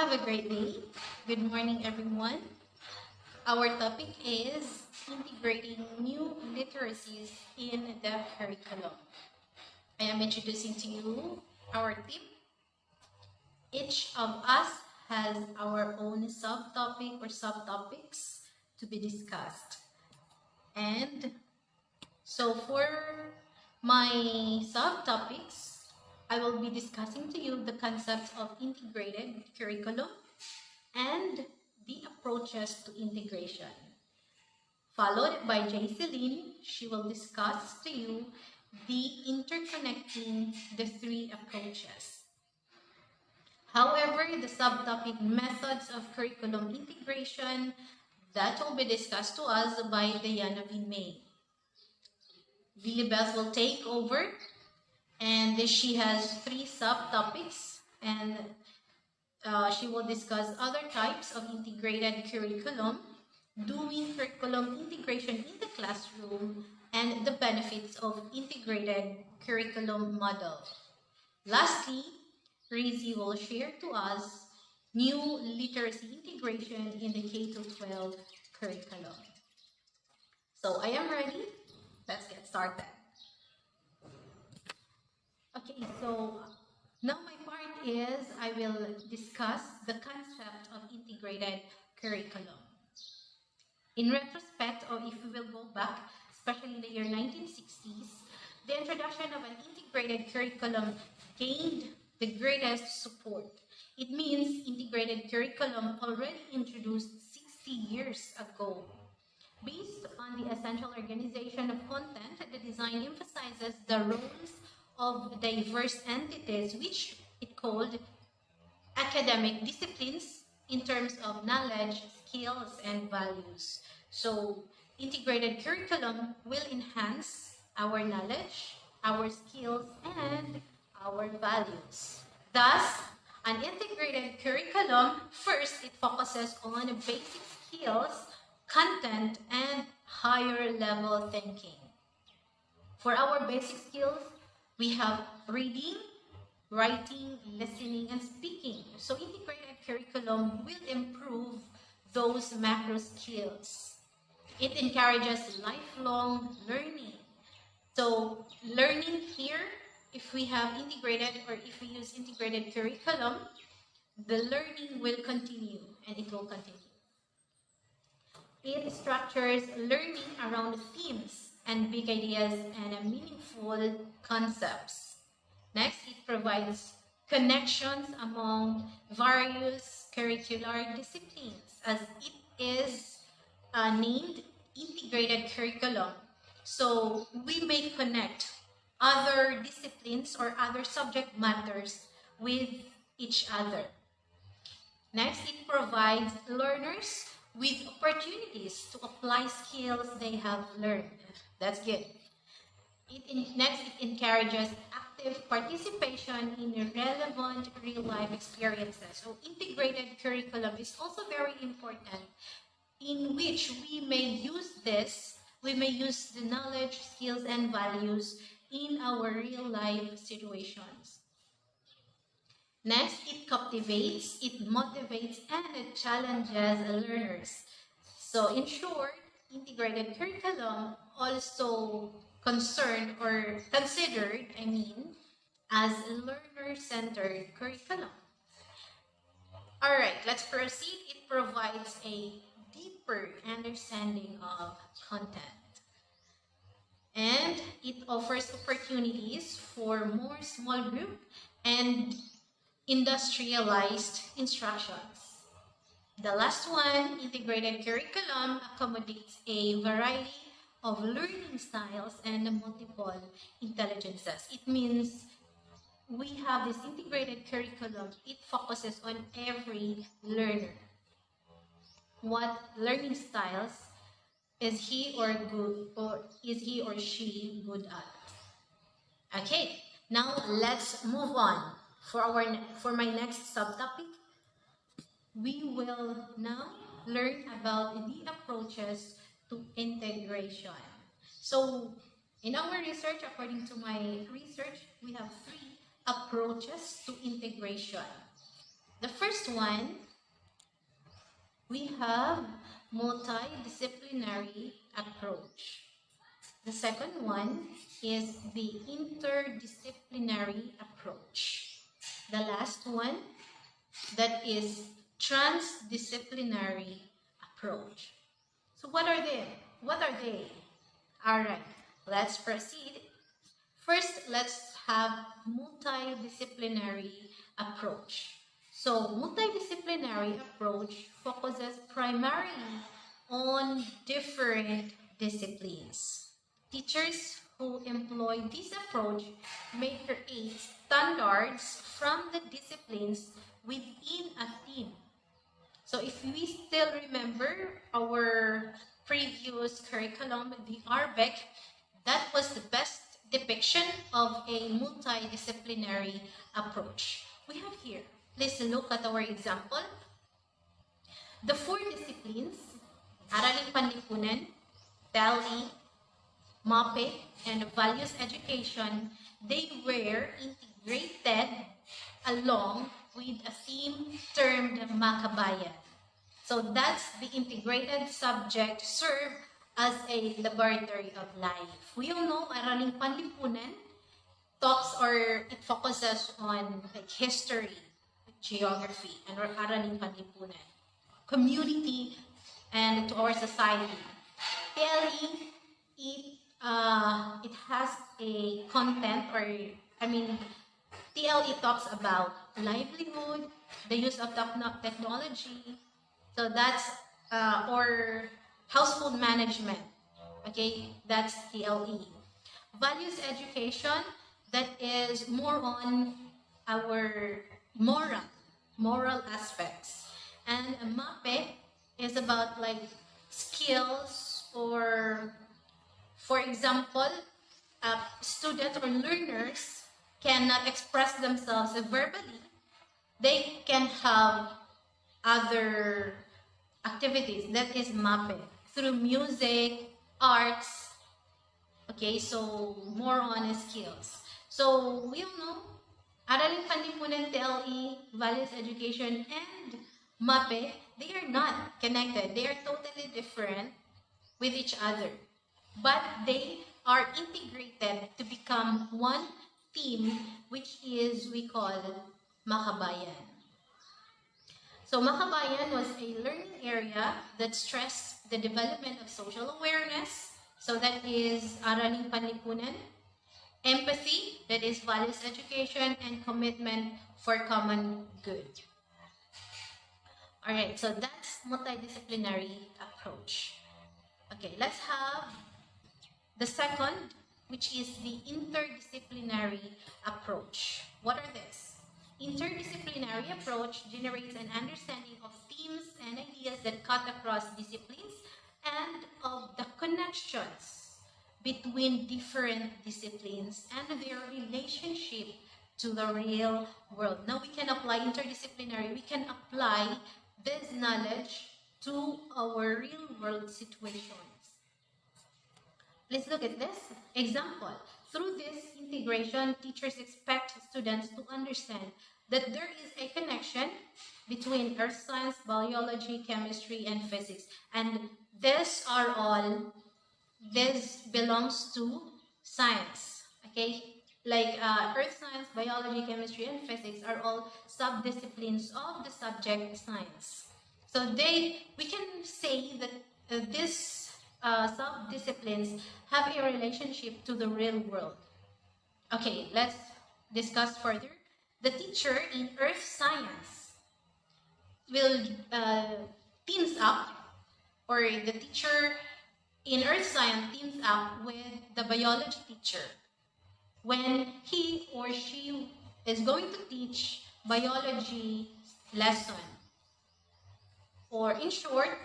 Have a great day. Good morning, everyone. Our topic is integrating new literacies in the curriculum. I am introducing to you our team. Each of us has our own subtopic or subtopics to be discussed. And so for my subtopics, I will be discussing to you the concepts of integrated curriculum and the approaches to integration. Followed by Jayceline, she will discuss to you the interconnecting the three approaches. However, the subtopic methods of curriculum integration that will be discussed to us by Diana Vinmay. Lilibeth will take over, and she has three subtopics, and she will discuss other types of integrated curriculum, doing curriculum integration in the classroom, and the benefits of integrated curriculum model. Lastly, Rizzi will share to us new literacy integration in the K-12 curriculum. So I am ready. Let's get started. Okay, so now my part is I will discuss the concept of integrated curriculum. In retrospect, or if we will go back, especially in the year 1960s, the introduction of an integrated curriculum gained the greatest support. It means integrated curriculum already introduced 60 years ago. Based on the essential organization of content, the design emphasizes the roles of diverse entities, which it called academic disciplines in terms of knowledge, skills, and values. So, integrated curriculum will enhance our knowledge, our skills, and our values. Thus, an integrated curriculum, first, it focuses on basic skills, content, and higher level thinking. For our basic skills, we have reading, writing, listening, and speaking. So integrated curriculum will improve those macro skills. It encourages lifelong learning. So learning here, if we have integrated or if we use integrated curriculum, the learning will continue and it will continue. It structures learning around themes and big ideas and meaningful concepts. Next, it provides connections among various curricular disciplines, as it is named integrated curriculum. So we may connect other disciplines or other subject matters with each other. Next, it provides learners with opportunities to apply skills they have learned. That's good. Next, it encourages active participation in relevant real-life experiences. So integrated curriculum is also very important, in which we may use the knowledge, skills, and values in our real-life situations. Next, it captivates, it motivates, and it challenges learners. So in short, integrated curriculum also considered as learner-centered curriculum. All right, let's proceed. It provides a deeper understanding of content. And it offers opportunities for more small group and industrialized instructions. The last one, integrated curriculum, accommodates a variety of learning styles and multiple intelligences. It means we have this integrated curriculum. It focuses on every learner. What learning styles is he or she good at? Okay, now let's move on. For my next subtopic, we will now learn about the approaches to integration. So, in our research, according to my research, we have three approaches to integration. The first one, we have multidisciplinary approach. The second one is the interdisciplinary approach. The last one, that is transdisciplinary approach. So what are they? What are they? All right, let's proceed. First, let's have multidisciplinary approach. So multidisciplinary approach focuses primarily on different disciplines. Teachers who employ this approach may create standards from the disciplines within a theme. So if we still remember our previous curriculum, the RBEC, that was the best depiction of a multidisciplinary approach. We have here, let's look at our example. The 4 disciplines, Araling Panlipunan, TELE, MAPE, and Values Education, they were integrated along with a theme termed Makabayan. So that's the integrated subject served as a laboratory of life. We all know Araling Panlipunan talks, or it focuses on like history, geography, and Araling Panlipunan, community, and to our society. TLE, it has a content, or TLE talks about livelihood, the use of technology, so that's or household management. Okay, that's TLE. Values education, that is more on our moral aspects. And MAPE is about like skills, or for example, students or learners cannot express themselves verbally. They can have other activities, that is MAPE, through music, arts. Okay, so more on skills. So we all know Araling Panlipunan, TLE, Values Education, and MAPE, they are not connected. They are totally different with each other. But they are integrated to become one theme, which is we call Makabayan. So Makabayan was a learning area that stressed the development of social awareness. So that is Araling Panlipunan. Empathy, that is Values Education, and commitment for common good. All right, so that's multidisciplinary approach. Okay, let's have the second, which is the interdisciplinary approach. What are these? Interdisciplinary approach generates an understanding of themes and ideas that cut across disciplines and of the connections between different disciplines and their relationship to the real world. Now we can apply interdisciplinary, we can apply this knowledge to our real world situations. Let's look at this example. Through this integration, teachers expect students to understand that there is a connection between earth science, biology, chemistry, and physics. And this belongs to science, okay? Like earth science, biology, chemistry, and physics are all sub-disciplines of the subject science. So we can say that these sub-disciplines have a relationship to the real world. Okay, let's discuss further. The teacher in earth science will teams up, or the teacher in earth science teams up with the biology teacher when he or she is going to teach biology lesson. Or in short,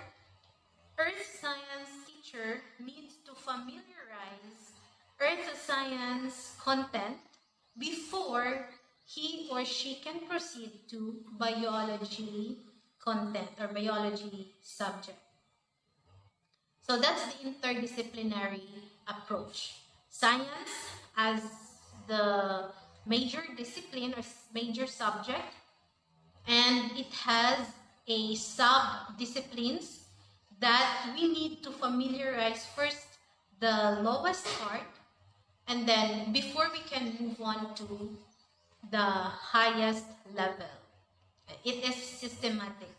earth science teacher needs to familiarize earth science content before he or she can proceed to biology content or biology subject. So that's the interdisciplinary approach. Science as the major discipline or major subject, and it has a sub-disciplines that we need to familiarize first the lowest part, and then before we can move on to the highest level. It is systematic.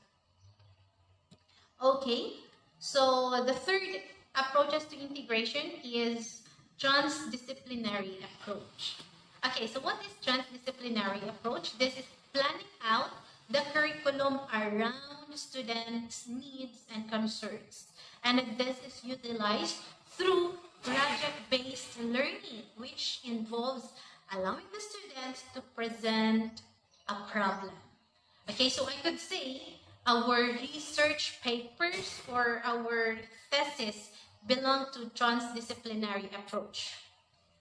Okay, so the third approaches to integration is transdisciplinary approach. Okay, so what is transdisciplinary approach? This is planning out the curriculum around students' needs and concerns. And this is utilized through project-based learning, which involves allowing the students to present a problem. Okay, so I could say our research papers or our thesis belong to transdisciplinary approach.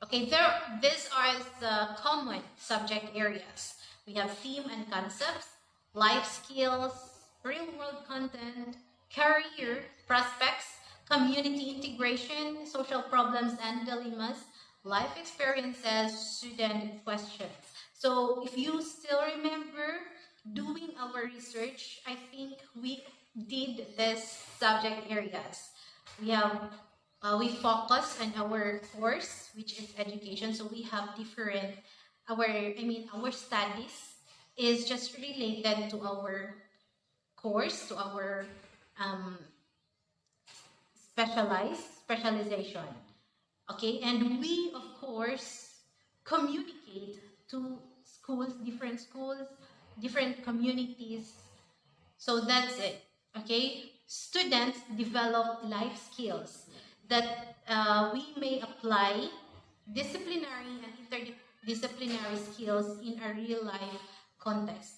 Okay, these are the common subject areas. We have theme and concepts, life skills, real-world content, career prospects, community integration, social problems and dilemmas, life experiences, student questions. So if you still remember doing our research, I think we did this subject areas. We focus on our course, which is education. So we have different, our studies is just related to our course, to our specialization. Okay, and we of course communicate to schools, different communities. So that's it. Okay, students develop life skills that we may apply disciplinary and interdisciplinary skills in a real life context.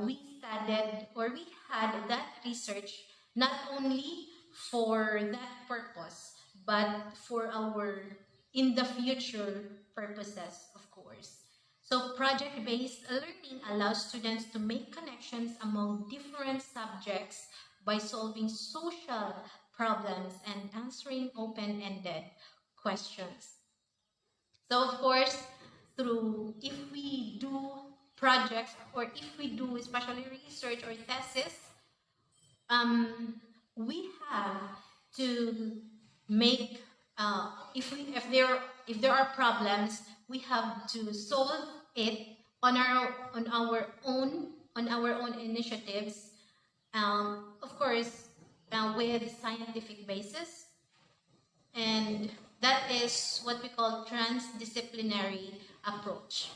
We studied or we had that research not only for that purpose, but for our in the future purposes, of course. So project-based learning allows students to make connections among different subjects by solving social problems and answering open-ended questions. So of course, if we do projects or if we do especially research or thesis, we have to make if there are problems, we have to solve it on our own initiatives. Of course, with scientific basis, and that is what we call transdisciplinary approach.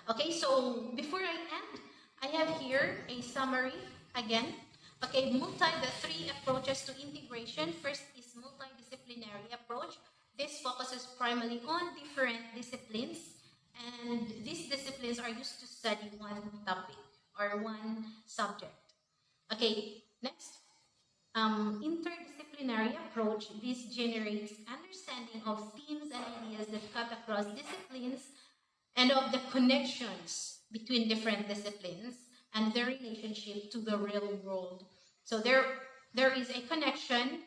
Okay, so before I end, I have here a summary again. Okay, the three approaches to integration. First is multidisciplinary approach. This focuses primarily on different disciplines, and these disciplines are used to study one topic or one subject. Okay, next, interdisciplinary approach. This generates understanding of themes and ideas that cut across disciplines and of the connections between different disciplines and their relationship to the real world. So there is a connection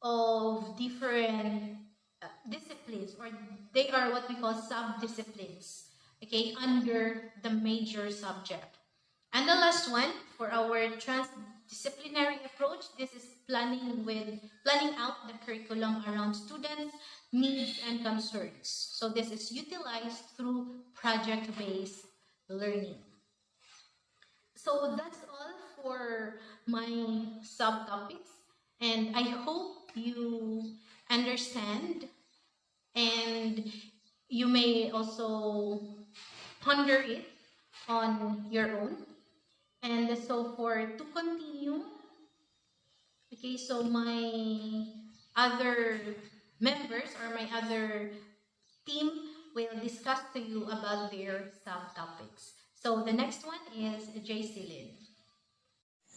of different disciplines, or they are what we call sub-disciplines, okay, under the major subject. And the last one for our transdisciplinary approach, this is planning out the curriculum around students' needs and concerns. So this is utilized through project-based learning. So that's all for my subtopics, and I hope you understand, and you may also ponder it on your own. And so to continue, okay, so my other members or my other team will discuss to you about their subtopics. So the next one is JC Lin.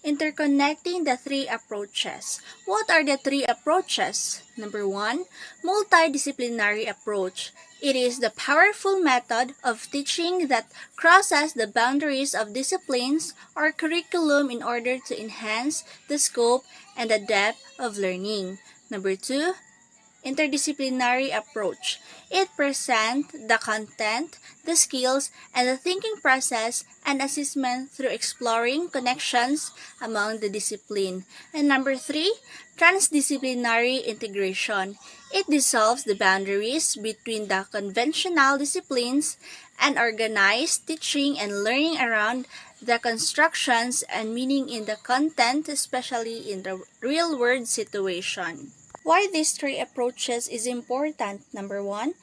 Interconnecting the three approaches. What are the three approaches? Number 1, multidisciplinary approach. It is the powerful method of teaching that crosses the boundaries of disciplines or curriculum in order to enhance the scope and the depth of learning. Number 2, interdisciplinary approach. It presents the content, the skills, and the thinking process and assessment through exploring connections among the discipline. And number 3, transdisciplinary integration. It dissolves the boundaries between the conventional disciplines and organized teaching and learning around the constructions and meaning in the content, especially in the real-world situation. Why these three approaches is important? Number 1,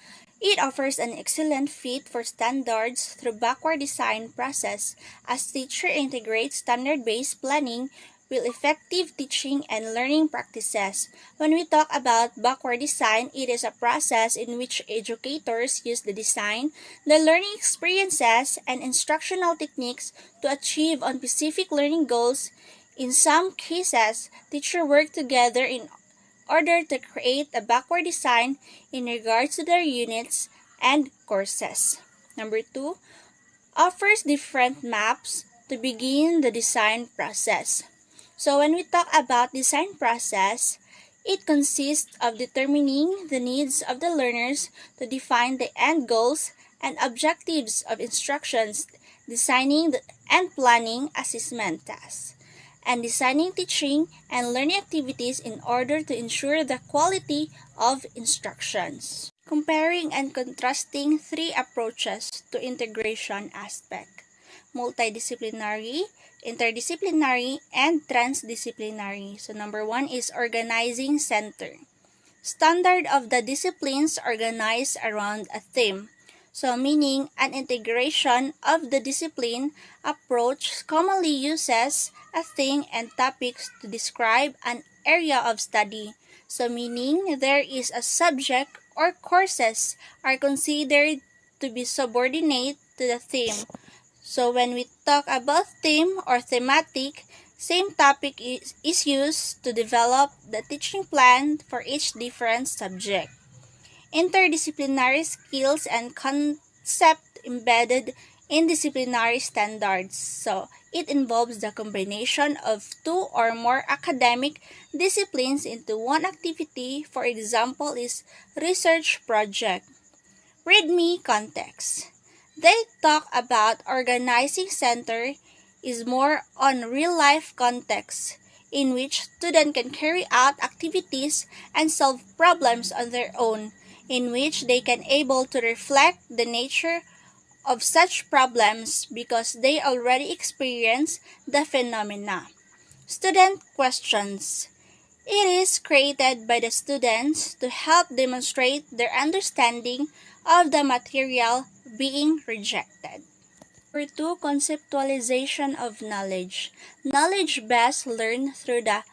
it offers an excellent fit for standards through backward design process as teacher integrates standard-based planning with effective teaching and learning practices. When we talk about backward design, it is a process in which educators use the design, the learning experiences, and instructional techniques to achieve on specific learning goals. In some cases, teachers work together in order to create a backward design in regards to their units and courses. Number 2, offers different maps to begin the design process. So when we talk about design process, it consists of determining the needs of the learners to define the end goals and objectives of instructions, designing and planning assessment tasks, and designing teaching and learning activities in order to ensure the quality of instructions. Comparing and contrasting three approaches to integration aspect: multidisciplinary, interdisciplinary, and transdisciplinary. So number 1 is organizing center. Standard of the disciplines organized around a theme. So meaning an integration of the discipline approach commonly uses a theme and topics to describe an area of study. So meaning there is a subject or courses are considered to be subordinate to the theme. So when we talk about theme or thematic, same topic is used to develop the teaching plan for each different subject. Interdisciplinary skills and concept embedded in disciplinary standards. So it involves the combination of two or more academic disciplines into one activity. For example, is research project. README context. They talk about organizing center is more on real-life context in which students can carry out activities and solve problems on their own, in which they can able to reflect the nature of such problems because they already experience the phenomena. Student questions. It is created by the students to help demonstrate their understanding of the material being rejected. Number 2, conceptualization of knowledge. Knowledge best learned through the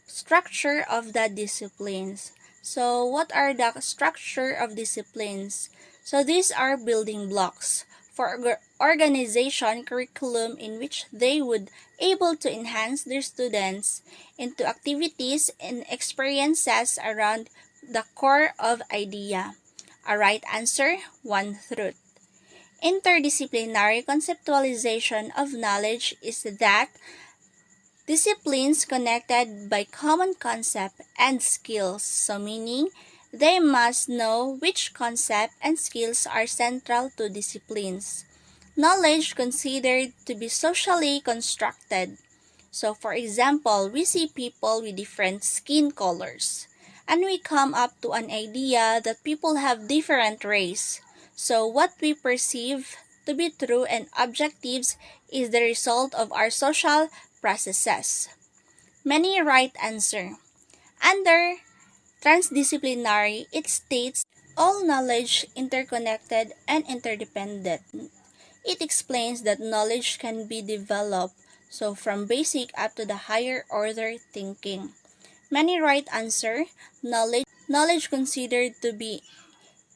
structure of the disciplines. So what are the structure of disciplines? So these are building blocks for organization curriculum in which they would able to enhance their students into activities and experiences around the core of idea. A right answer, one truth. Interdisciplinary conceptualization of knowledge is that disciplines connected by common concept and skills, so meaning they must know which concept and skills are central to disciplines. Knowledge considered to be socially constructed. So for example, we see people with different skin colors, and we come up to an idea that people have different race. So what we perceive to be true and objectives is the result of our social processes. Many right answer. Under transdisciplinary, it states all knowledge interconnected and interdependent. It explains that knowledge can be developed, so from basic up to the higher order thinking. Many right answer. Knowledge considered to be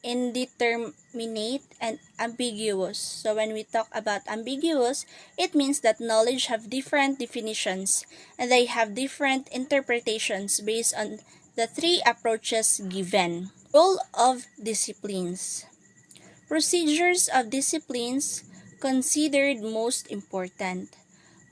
indeterminate and ambiguous. So when we talk about ambiguous, it means that knowledge have different definitions and they have different interpretations based on the three approaches given. Role of disciplines. Procedures of disciplines considered most important.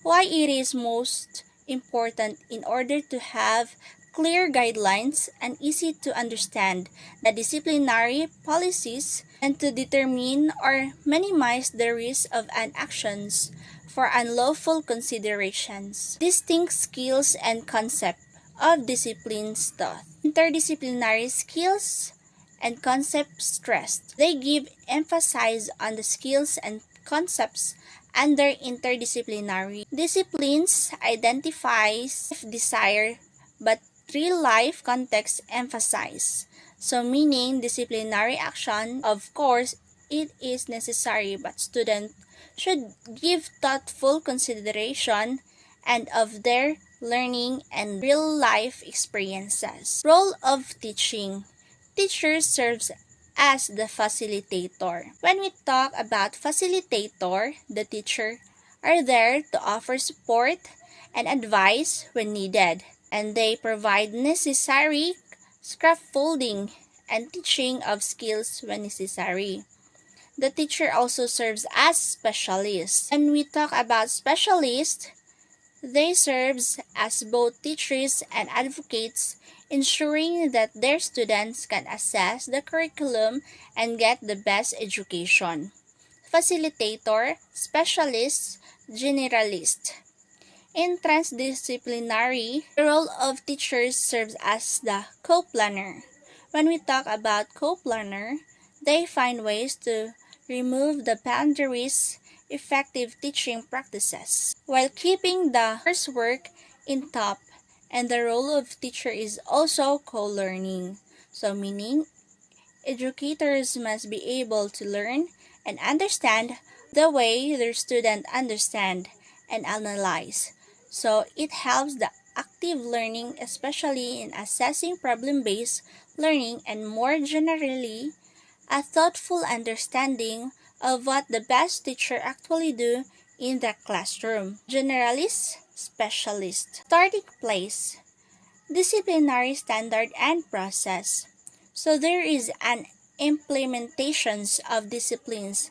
Why it is most important? In order to have clear guidelines and easy to understand the disciplinary policies and to determine or minimize the risk of an actions for unlawful considerations. Distinct skills and concept of disciplines taught. Interdisciplinary skills and concepts stressed. They give emphasis on the skills and concepts under interdisciplinary disciplines identifies desire but real life context emphasize. So meaning disciplinary action, of course, it is necessary but students should give thoughtful consideration and of their learning and real life experiences. Role of teaching. Teacher serves as the facilitator. When we talk about facilitator, the teacher are there to offer support and advice when needed, and they provide necessary scaffolding and teaching of skills when necessary. The teacher also serves as specialist. When we talk about specialist, they serve as both teachers and advocates, ensuring that their students can assess the curriculum and get the best education. Facilitator, specialist, generalist. In transdisciplinary, the role of teachers serves as the co-planner. When we talk about co-planner, they find ways to remove the boundaries effective teaching practices while keeping the coursework in top, and the role of teacher is also co-learning. So meaning educators must be able to learn and understand the way their students understand and analyze. So it helps the active learning, especially in assessing problem-based learning and more generally a thoughtful understanding of what the best teacher actually do in the classroom. Generalist, specialist. Starting place, disciplinary standard and process. So there is an implementations of disciplines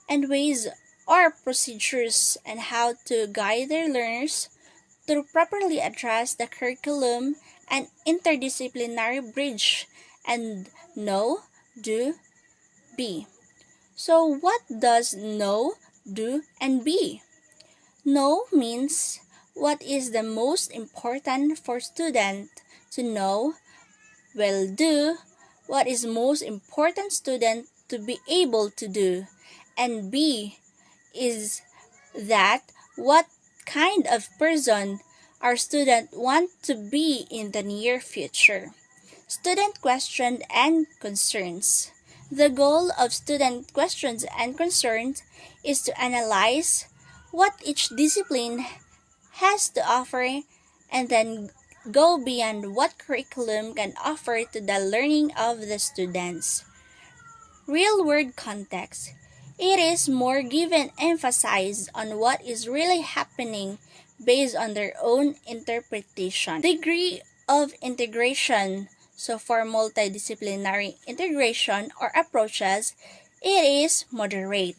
and ways or procedures and how to guide their learners to properly address the curriculum and interdisciplinary bridge and know, do, be. So what does know, do, and be? Know means what is the most important for student to know, will do what is most important student to be able to do, and be is that what kind of person our student want to be in the near future. Student questions and concerns. The goal of student questions and concerns is to analyze what each discipline has to offer and then go beyond what curriculum can offer to the learning of the students. Real-world context. It is more given emphasis on what is really happening based on their own interpretation. Degree of integration. So for multidisciplinary integration or approaches, it is moderate.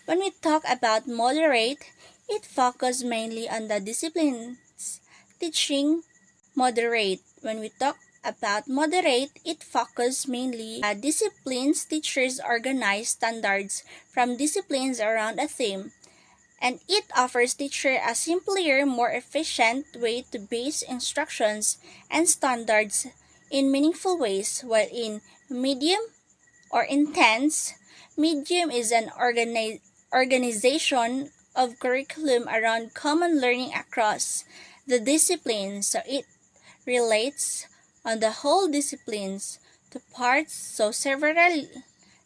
When we talk about moderate, it focuses mainly on the disciplines teaching moderate. When we talk about moderate, it focuses mainly on disciplines teachers organize standards from disciplines around a theme, and it offers teacher a simpler, more efficient way to base instructions and standards in meaningful ways, while in medium or intense, medium is an organization of curriculum around common learning across the disciplines, so it relates on the whole disciplines to parts, so several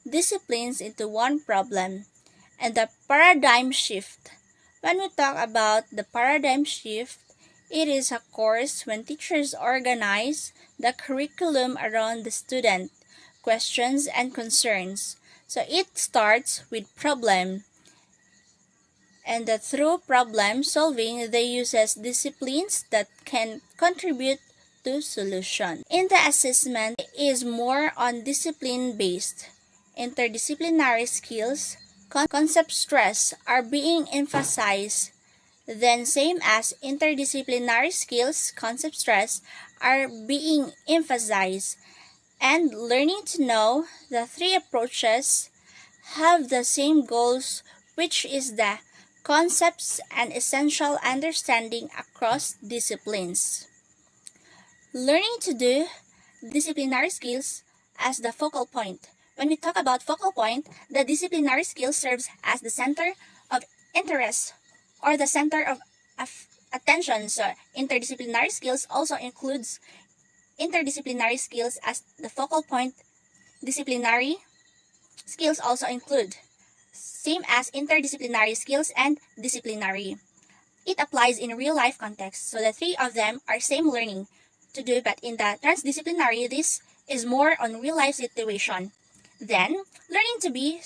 disciplines into one problem. And the paradigm shift. When we talk about the paradigm shift, it is a course when teachers organize the curriculum around the student, questions, and concerns. So it starts with problem, and that through problem solving, they uses disciplines that can contribute to solution. In the assessment, it is more on discipline-based. Interdisciplinary skills, concept stress are being emphasized then same as interdisciplinary skills, concept stress are being emphasized, and learning to know the three approaches have the same goals, which is the concepts and essential understanding across disciplines. Learning to do disciplinary skills as the focal point. When we talk about focal point, the disciplinary skill serves as the center of interest or the center of attention. So interdisciplinary skills also includes interdisciplinary skills as the focal point. Disciplinary skills also include same as interdisciplinary skills and disciplinary. It applies in real life context, so the three of them are same learning to do, but in the transdisciplinary, this is more on real life situation. Then, learning to be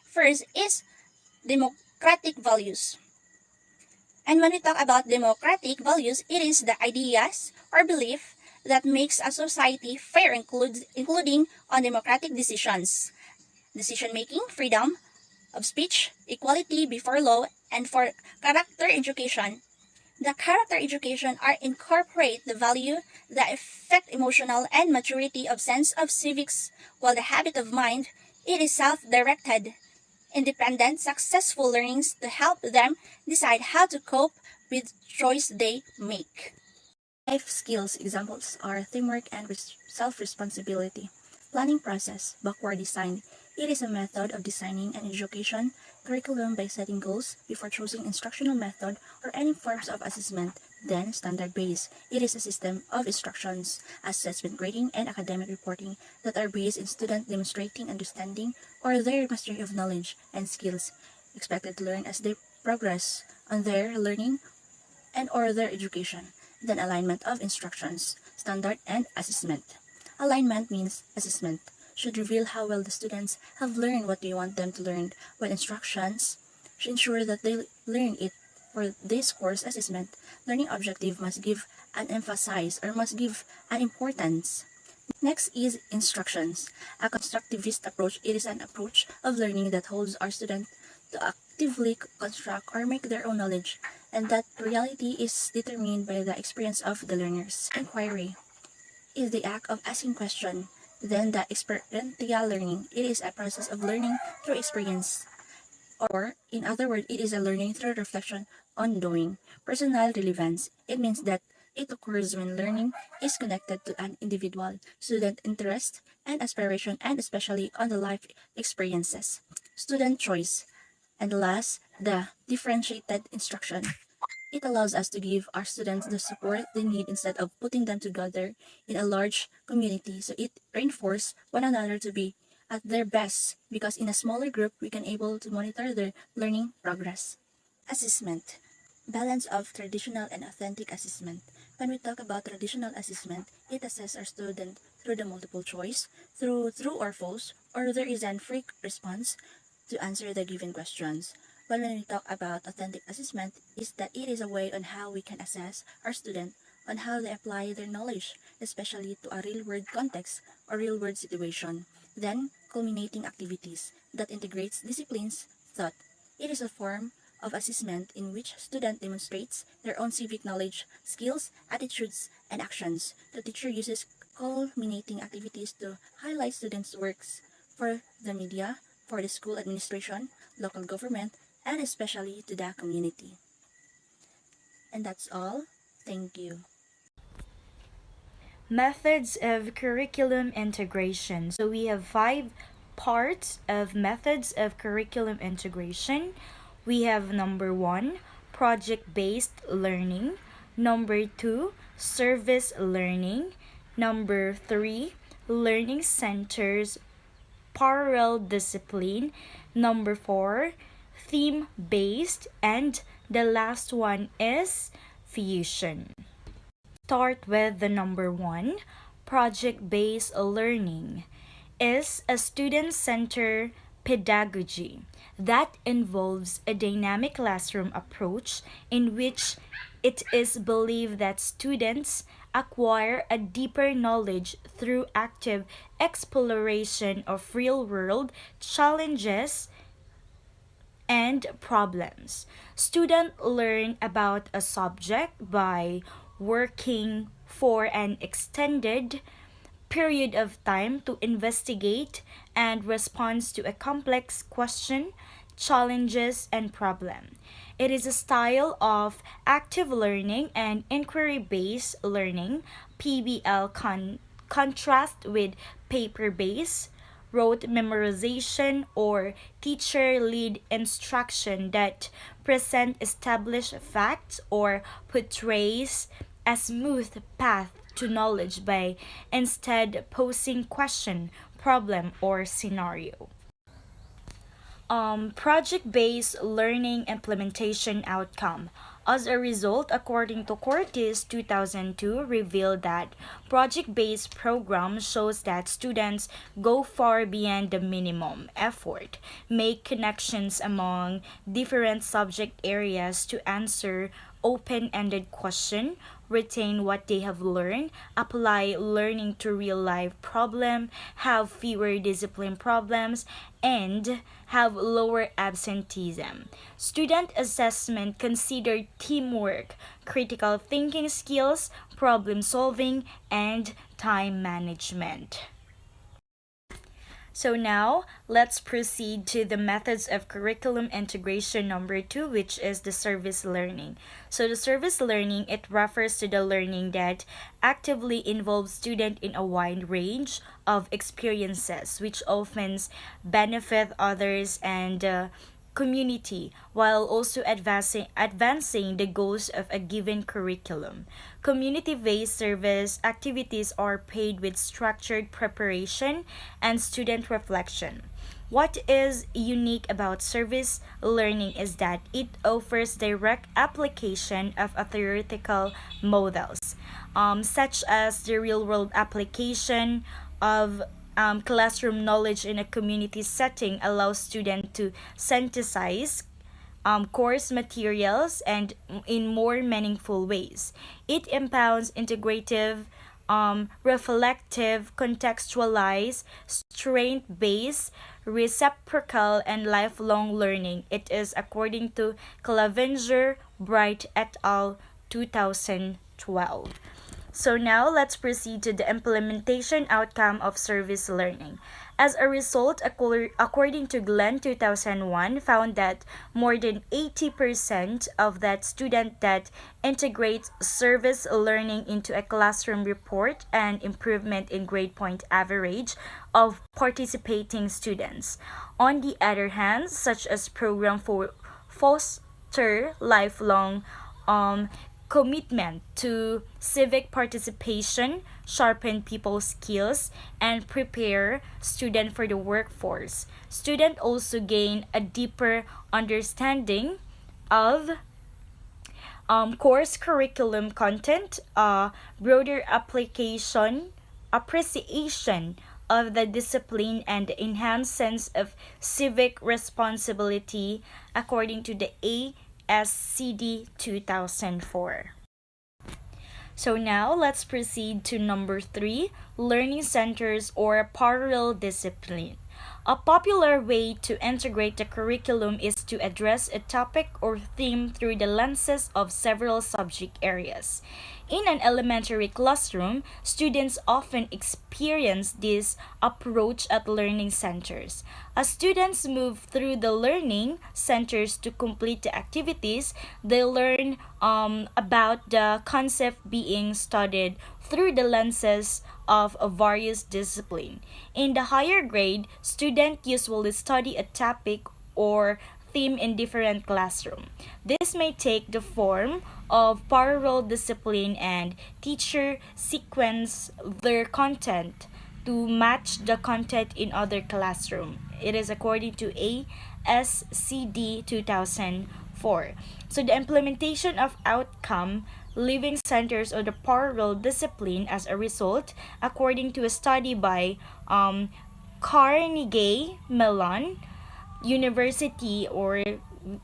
first is democratic values. And when we talk about democratic values, it is the ideas or belief that makes a society fair, including on democratic decisions, decision making, freedom of speech, equality before law, and for character education. The character education are incorporate the value that affect emotional and maturity of sense of civics, while the habit of mind, it is self-directed, independent, successful learnings to help them decide how to cope with choice they make. Life skills examples are teamwork and self-responsibility. Planning process, backward design. It is a method of designing an education curriculum by setting goals before choosing instructional method or any forms of assessment. Then standard base. It is a system of instructions, assessment grading, and academic reporting that are based in student demonstrating understanding or their mastery of knowledge and skills expected to learn as they progress on their learning and or their education. Then alignment of instructions, standard and assessment. Alignment means assessment should reveal how well the students have learned what you want them to learn, while instructions should ensure that they learn it. For this course assessment, learning objective must give an emphasis or must give an importance. Next is instructions. A constructivist approach, it is an approach of learning that holds our students to actively construct or make their own knowledge, and that reality is determined by the experience of the learners. Inquiry is the act of asking questions. Then the experiential learning, it is a process of learning through experience, or in other words, it is a learning through reflection on doing. Personal relevance, it means that it occurs when learning is connected to an individual student interest and aspiration, and especially on the life experiences. Student choice, and last, the differentiated instruction. It allows us to give our students the support they need instead of putting them together in a large community. So it reinforces one another to be at their best, because in a smaller group we can able to monitor their learning progress. Assessment. Balance of traditional and authentic assessment. When we talk about traditional assessment, it assesses our student through the multiple choice, through true or false, or there is an free response to answer the given questions. But when we talk about authentic assessment, is that it is a way on how we can assess our student on how they apply their knowledge, especially to a real-world context or real-world situation. Then, culminating activities that integrates disciplines thought. It is a form of assessment in which student demonstrates their own civic knowledge, skills, attitudes, and actions. The teacher uses culminating activities to highlight students' works for the media, for the school administration, local government, and especially to the community. And that's all. Thank you. Methods of curriculum integration. So we have 5 parts of methods of curriculum integration. We have number 1, project-based learning. Number 2, service learning. Number 3, learning centers, parallel discipline. Number 4, theme based. And the last one is fusion. Start with the number 1, project based learning is a student centered pedagogy that involves a dynamic classroom approach in which it is believed that students acquire a deeper knowledge through active exploration of real world challenges and problems. Students learn about a subject by working for an extended period of time to investigate and respond to a complex question, challenges, and problem. It is a style of active learning and inquiry based learning, PBL contrast with paper based rote memorization or teacher led instruction that present established facts or portrays a smooth path to knowledge by instead posing question, problem, or scenario. Project-based learning implementation outcome. As a result, according to Cortis 2002, revealed that project-based program shows that students go far beyond the minimum effort, make connections among different subject areas to answer open-ended question, retain what they have learned, apply learning to real-life problem, have fewer discipline problems, and have lower absenteeism. Student assessment considered teamwork, critical thinking skills, problem solving, and time management. So now, let's proceed to the methods of curriculum integration number 2, which is the service learning. So the service learning, it refers to the learning that actively involves student in a wide range of experiences, which often benefit others and community while also advancing the goals of a given curriculum. Community based service activities are paid with structured preparation and student reflection. What is unique about service learning is that it offers direct application of a theoretical models, such as the real world application of classroom knowledge in a community setting allows students to synthesize course materials and in more meaningful ways. It empowers integrative, reflective, contextualized, strength-based, reciprocal, and lifelong learning. It is according to Clavenger, Bright et al. 2012. So now let's proceed to the implementation outcome of service learning. As a result, according to Glenn 2001, found that more than 80% of that student that integrates service learning into a classroom report an improvement in grade point average of participating students. On the other hand, such as program for foster lifelong commitment to civic participation, sharpen people's skills, and prepare students for the workforce. Students also gain a deeper understanding of course curriculum content, broader appreciation of the discipline, and enhanced sense of civic responsibility according to the ASCD 2004. So now let's proceed to number 3, learning centers or parallel discipline. A popular way to integrate the curriculum is to address a topic or theme through the lenses of several subject areas. In an elementary classroom, students often experience this approach at learning centers. As students move through the learning centers to complete the activities, they learn about the concept being studied through the lenses of a various discipline. In the higher grade, students usually study a topic or theme in different classroom. This may take the form of parallel discipline and teacher sequence their content to match the content in other classroom. It is according to ASCD 2004. So the implementation of outcome living centers or the parallel discipline as a result, according to a study by Carnegie Mellon University or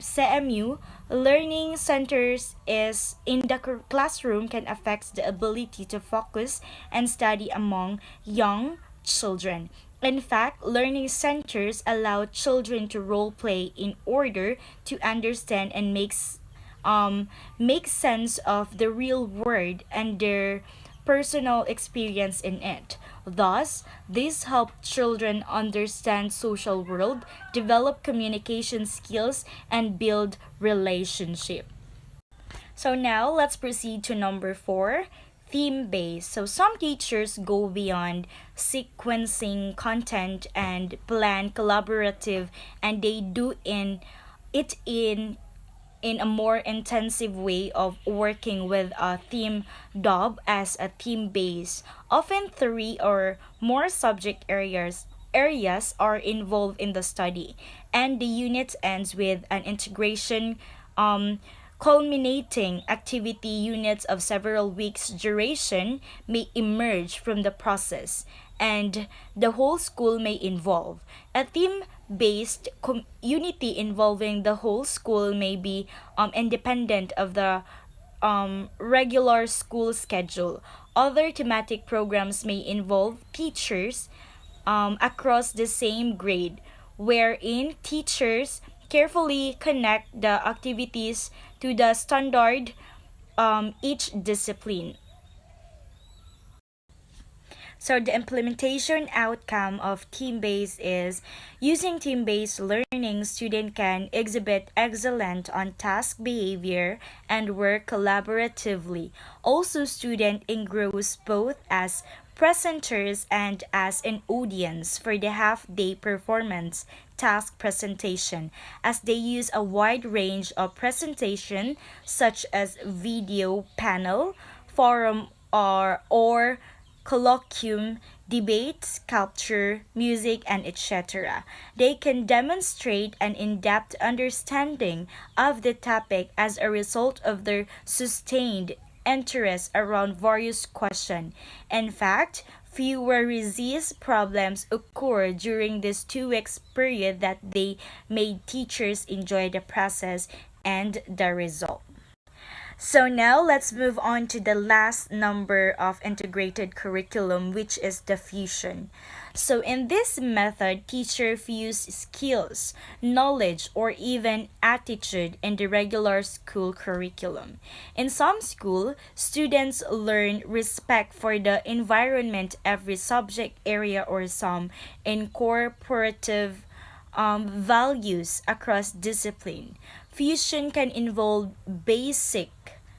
CMU, learning centers is in the classroom can affect the ability to focus and study among young children. In fact, learning centers allow children to role play in order to understand and make sense of the real world and their personal experience in it. Thus, this helps children understand social world, develop communication skills, and build relationship. So now let's proceed to number 4, theme based. So some teachers go beyond sequencing content and plan collaborative, and they do in a more intensive way of working with a theme dub as a theme base. Often 3 or more subject areas are involved in the study, and the unit ends with an integration um, culminating activity. Units of several weeks duration may emerge from the process, and the whole school may involve. A theme based unity involving the whole school may be independent of the regular school schedule. Other thematic programs may involve teachers across the same grade, wherein teachers carefully connect the activities to the standard each discipline. So the implementation outcome of team-based is using team-based learning, student can exhibit excellent on task behavior and work collaboratively. Also, student engross both as presenters and as an audience for the half-day performance task presentation, as they use a wide range of presentation such as video panel, forum, or colloquium, debate, sculpture, music, and etc. They can demonstrate an in depth understanding of the topic as a result of their sustained interest around various questions. In fact, fewer resist problems occur during this 2 weeks period that they made teachers enjoy the process and the result. So now let's move on to the last number of integrated curriculum, which is the fusion. So in this method, teacher fuse skills, knowledge, or even attitude in the regular school curriculum. In some school, students learn respect for the environment, every subject area, or some incorporative values across discipline. Fusion can involve basic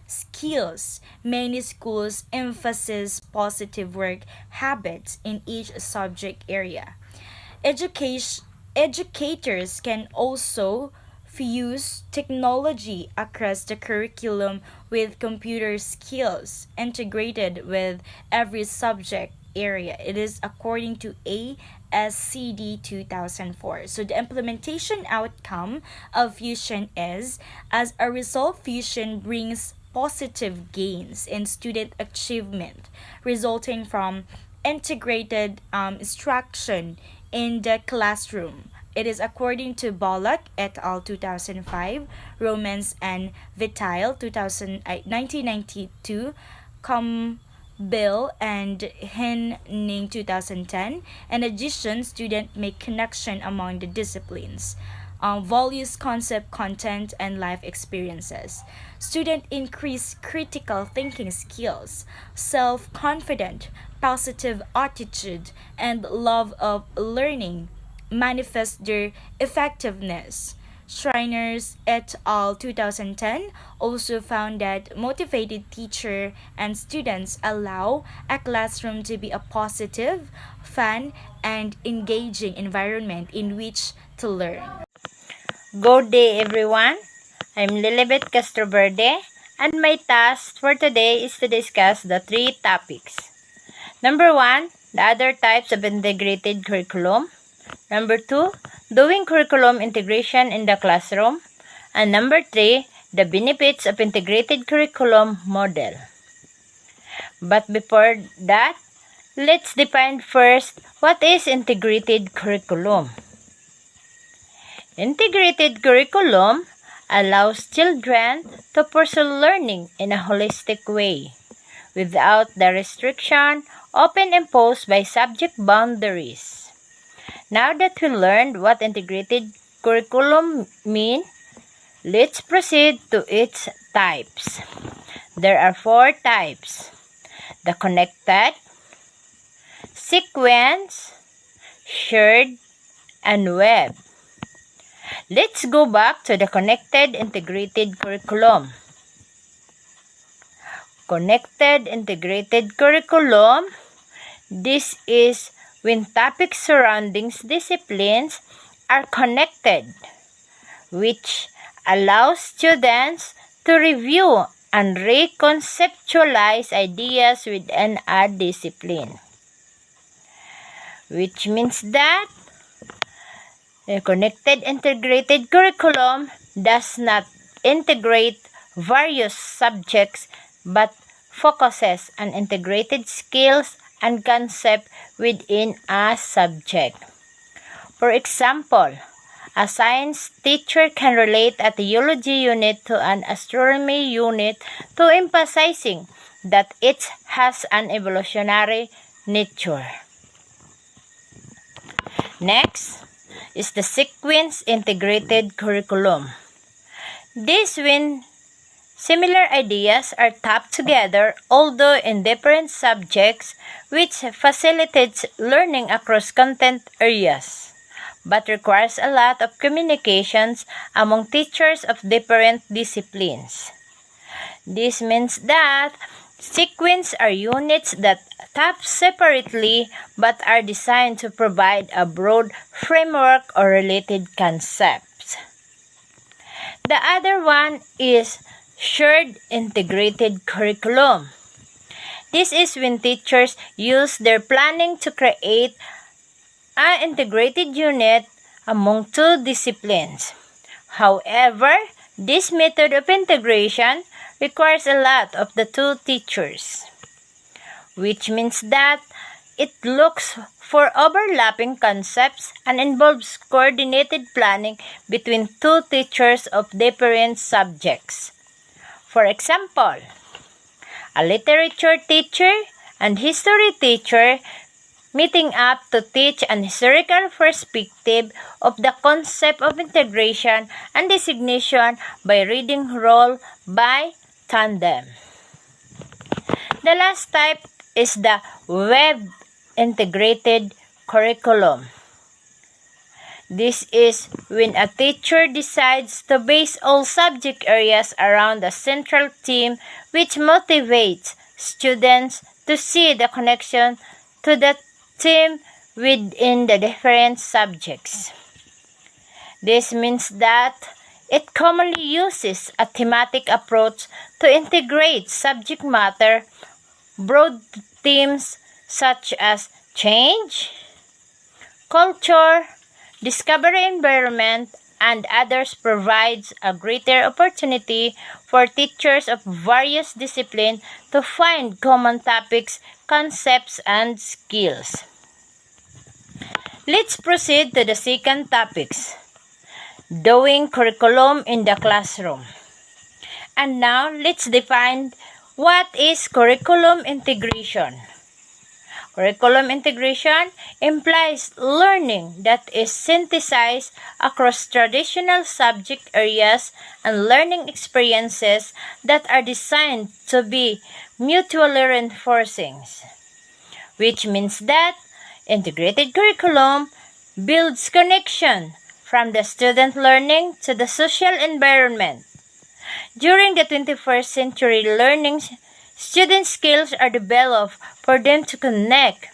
skills. Many schools emphasize positive work habits in each subject area. Educators can also fuse technology across the curriculum with computer skills integrated with every subject area. It is according to ASCD 2004. So the implementation outcome of fusion is, as a result, fusion brings positive gains in student achievement resulting from integrated instruction in the classroom. It is according to Bollock et al. 2005, Romans and Vitale 1992, Bill and Henning 2010. In addition, students make connection among the disciplines, values, concept, content, and life experiences. Students increase critical thinking skills, self-confident, positive attitude, and love of learning manifest their effectiveness. Shriners et al. 2010 also found that motivated teacher and students allow a classroom to be a positive, fun, and engaging environment in which to learn. Good day, everyone. I'm Lilibet Castroverde, and my task for today is to discuss the 3 topics. Number 1, the other types of integrated curriculum. Number 2, doing curriculum integration in the classroom. And number 3, the benefits of integrated curriculum model. But before that, let's define first what is integrated curriculum. Integrated curriculum allows children to pursue learning in a holistic way, without the restriction often imposed by subject boundaries. Now that we learned what integrated curriculum mean, let's proceed to its types. There are 4 types: the connected, sequence, shared, and web. Let's go back to the connected integrated curriculum. Connected integrated curriculum. This is when topics surrounding disciplines are connected, which allows students to review and reconceptualize ideas within a discipline. Which means that a connected integrated curriculum does not integrate various subjects but focuses on integrated skills and concepts within a subject. For example, a science teacher can relate a theology unit to an astronomy unit to emphasizing that it has an evolutionary nature. Next is the sequence integrated curriculum. This when similar ideas are tapped together, although in different subjects, which facilitates learning across content areas, but requires a lot of communications among teachers of different disciplines. This means that sequences are units that tap separately but are designed to provide a broad framework or related concepts. The other one is shared integrated curriculum. This is when teachers use their planning to create an integrated unit among 2 disciplines. However, this method of integration requires a lot of the 2 teachers, which means that it looks for overlapping concepts and involves coordinated planning between 2 teachers of different subjects. For example, a literature teacher and history teacher meeting up to teach an historical perspective of the concept of integration and designation by reading role by tandem. The last type is the web integrated curriculum. This is when a teacher decides to base all subject areas around a central theme which motivates students to see the connection to the theme within the different subjects. This means that it commonly uses a thematic approach to integrate subject matter, broad themes such as change, culture, discovery environment, and others provides a greater opportunity for teachers of various disciplines to find common topics, concepts, and skills. Let's proceed to the second topics, doing curriculum in the classroom. And now, let's define what is curriculum integration. Curriculum integration implies learning that is synthesized across traditional subject areas and learning experiences that are designed to be mutually reinforcing, which means that integrated curriculum builds connection from the student learning to the social environment. During the 21st century, learning student skills are developed for them to connect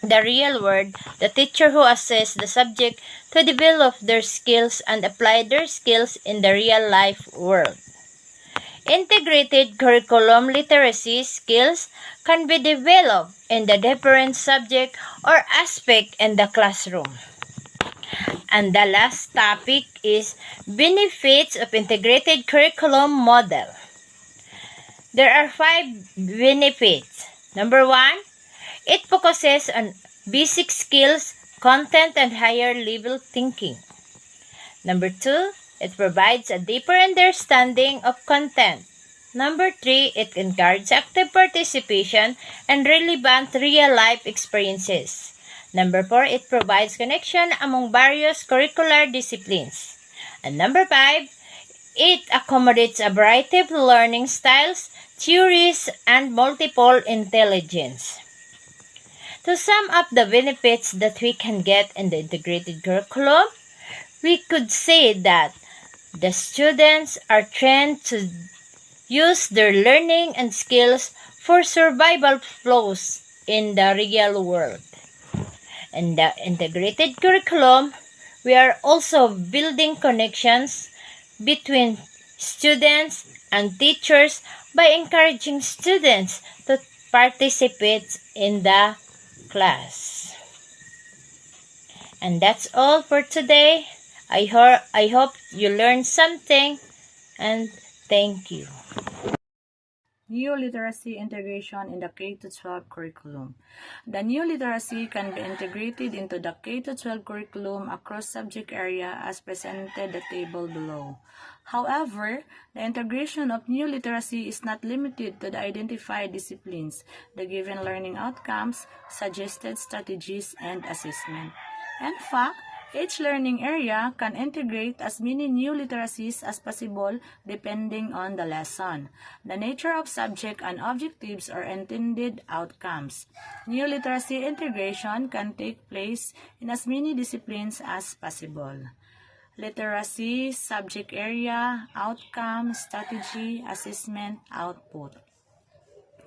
the real world, the teacher who assesses the subject to develop their skills and apply their skills in the real life world. Integrated curriculum literacy skills can be developed in the different subject or aspect in the classroom. And the last topic is benefits of integrated curriculum model. There are 5 benefits. Number 1, it focuses on basic skills, content, and higher level thinking. Number 2, it provides a deeper understanding of content. Number 3, it encourages active participation and relevant real-life experiences. Number 4, it provides connection among various curricular disciplines. And number 5, it accommodates a variety of learning styles, theories, and multiple intelligence. To sum up the benefits that we can get in the integrated curriculum, we could say that the students are trained to use their learning and skills for survival flows in the real world. In the integrated curriculum, we are also building connections between students and teachers by encouraging students to participate in the class. And that's all for today. I hope you learned something, and thank you. New literacy integration in the K-12 curriculum. The new literacy can be integrated into the K-12 curriculum across subject area as presented the table below. However, the integration of new literacy is not limited to the identified disciplines, the given learning outcomes, suggested strategies, and assessment. In fact, each learning area can integrate as many new literacies as possible depending on the lesson, the nature of subject and objectives or intended outcomes. New literacy integration can take place in as many disciplines as possible. Literacy, subject area, outcome, strategy, assessment, output.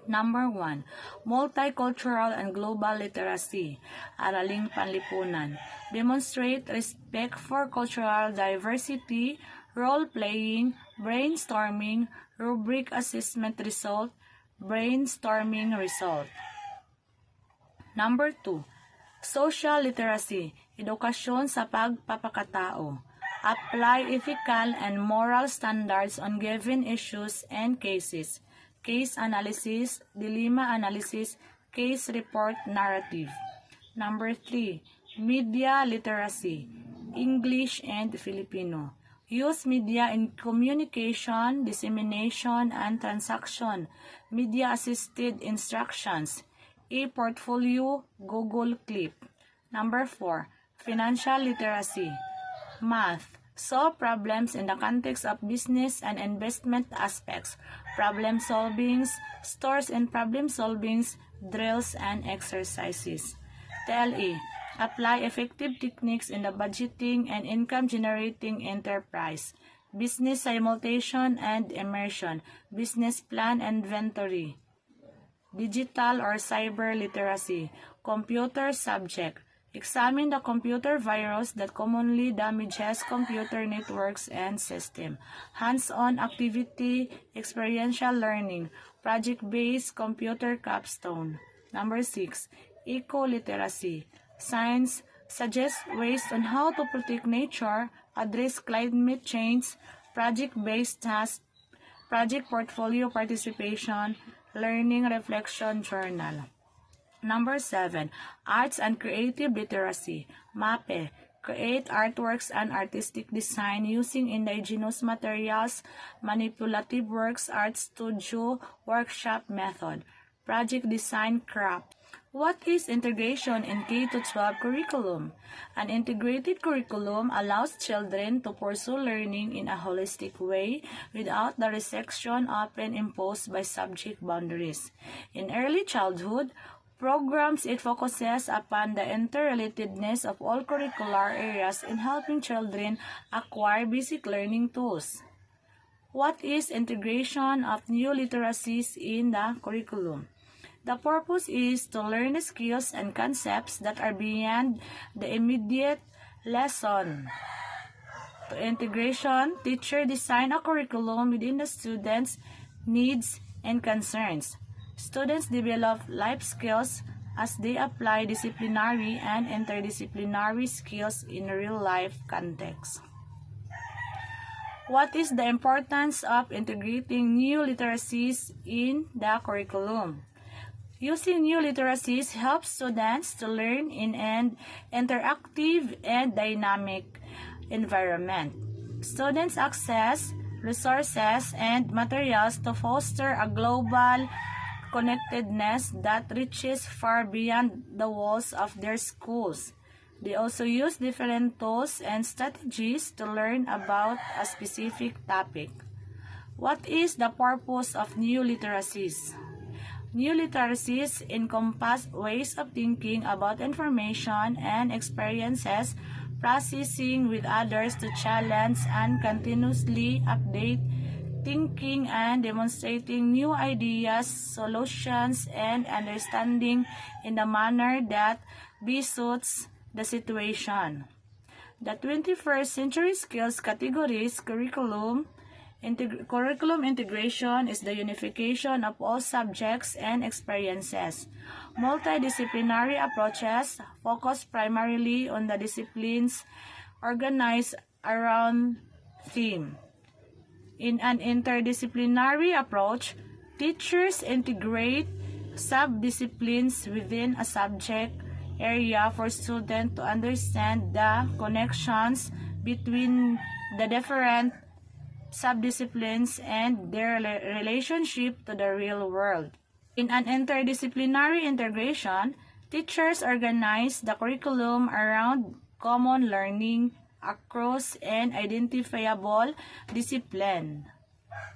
Number 1, multicultural and global literacy, araling panlipunan. Demonstrate respect for cultural diversity, role-playing, brainstorming, rubric assessment result, brainstorming result. Number 2, social literacy, edukasyon sa pagpapakatao. Apply ethical and moral standards on given issues and cases. Case analysis, dilemma analysis, case report narrative. Number 3, media literacy, English and Filipino. Use media in communication, dissemination, and transaction. Media-assisted instructions. E-portfolio, Google Clip. Number 4, financial literacy, math. Solve problems in the context of business and investment aspects, problem solvings, stores and problem solvings, drills and exercises. TLE. Apply effective techniques in the budgeting and income generating enterprise, business simulation and immersion, business plan inventory. Digital or cyber literacy, computer subject. Examine the computer virus that commonly damages computer networks and system. Hands-on activity, experiential learning, project-based computer capstone. Number 6, eco-literacy. Science suggests ways on how to protect nature, address climate change, project-based tasks, project portfolio participation, learning reflection journal. Number 7, arts and creative literacy, MAPE. Create artworks and artistic design using indigenous materials, manipulative works, art studio, workshop method. Project design craft. What is integration in K-12 curriculum? An integrated curriculum allows children to pursue learning in a holistic way without the restriction often imposed by subject boundaries. In early childhood programs, it focuses upon the interrelatedness of all curricular areas in helping children acquire basic learning tools. What is integration of new literacies in the curriculum? The purpose is to learn the skills and concepts that are beyond the immediate lesson. To integration, teacher design a curriculum within the students' needs and concerns. Students develop life skills as they apply disciplinary and interdisciplinary skills in real-life context. What is the importance of integrating new literacies in the curriculum? Using new literacies helps students to learn in an interactive and dynamic environment. Students access resources and materials to foster a global connectedness that reaches far beyond the walls of their schools. They also use different tools and strategies to learn about a specific topic. What is the purpose of new literacies? New literacies encompass ways of thinking about information and experiences, processing with others to challenge and continuously update thinking and demonstrating new ideas, solutions, and understanding in the manner that best suits the situation. The 21st century skills categories curriculum integration is the unification of all subjects and experiences. Multidisciplinary approaches focus primarily on the disciplines organized around theme. In an interdisciplinary approach, teachers integrate sub-disciplines within a subject area for students to understand the connections between the different subdisciplines and their relationship to the real world. In an interdisciplinary integration, teachers organize the curriculum around common learning across an identifiable discipline.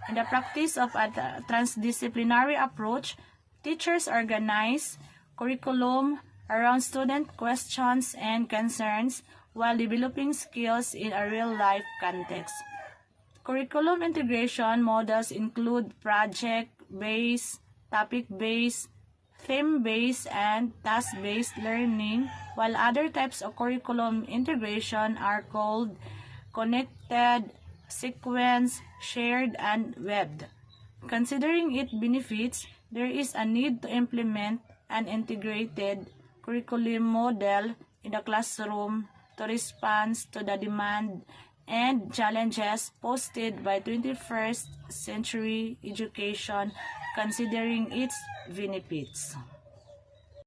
In the practice of a transdisciplinary approach, teachers organize curriculum around student questions and concerns while developing skills in a real-life context. Curriculum integration models include project-based, topic-based, theme-based, and task-based learning, while other types of curriculum integration are called connected, sequence, shared, and webbed. Considering its benefits, there is a need to implement an integrated curriculum model in the classroom to respond to the demand and challenges posed by 21st century education, considering its benefits.